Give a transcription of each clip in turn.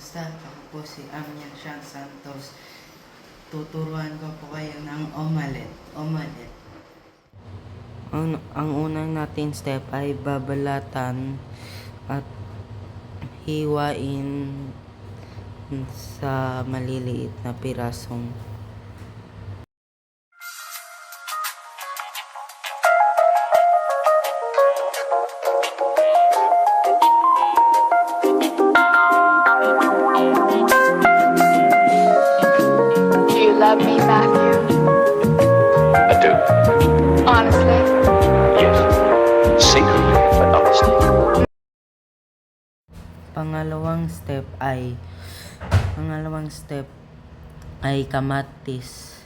Kamusta? Ako po si Amyan Sean Santos. Tuturuan ko po kayo ng omelette. Ang unang natin step ay babalatan at hiwain sa maliliit na pirasong. Love me, Matthew? I do. Honestly? Yes. Secretly, but honestly. Pangalawang step ay kamatis.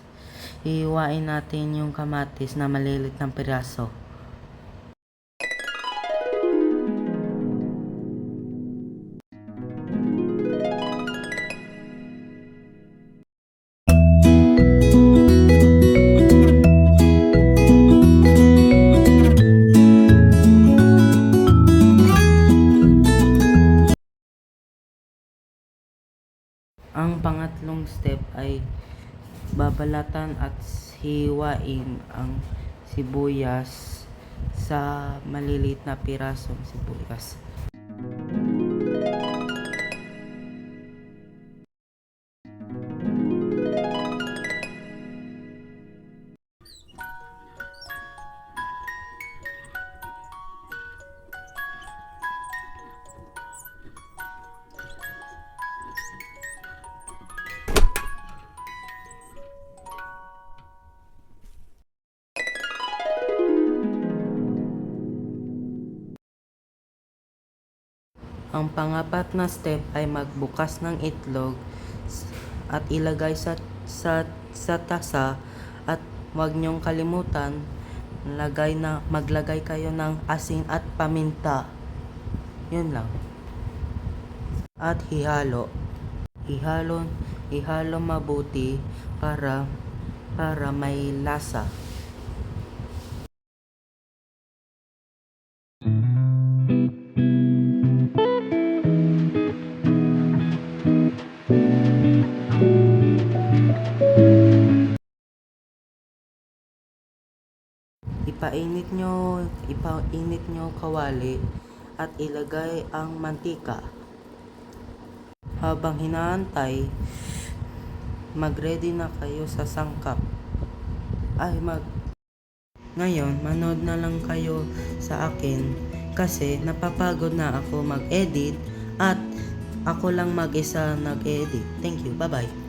Hihiwain natin yung kamatis na maliliit ng piraso. Ang pangatlong step ay babalatan at hiwain ang sibuyas sa maliliit na pirasong sibuyas. Ang pangapat na step ay magbukas ng itlog at ilagay sa tasa at huwag niyong kalimutan maglagay kayo ng asin at paminta. Yun lang. At ihalo mabuti para may lasa. Ipainit nyo kawali at ilagay ang mantika. Habang hinaantay, mag-ready na kayo sa sangkap. Ngayon, manood na lang kayo sa akin kasi napapagod na ako mag-edit at ako lang mag-isa nag-edit. Thank you. Bye-bye.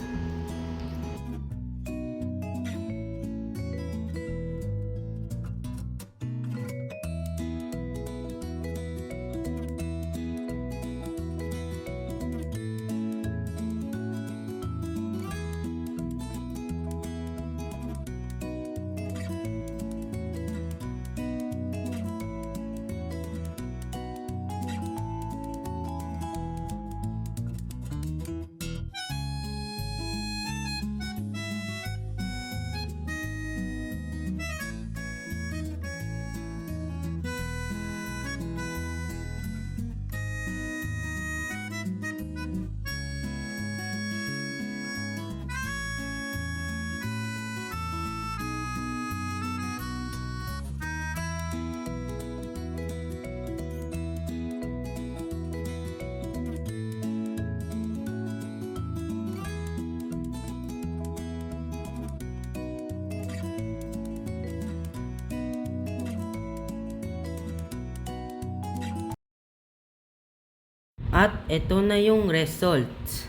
At ito na yung results.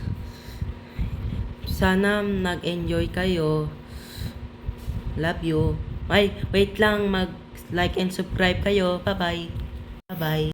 Sana nag-enjoy kayo. Love you. Wait lang, mag-like and subscribe kayo. Bye-bye. Bye-bye.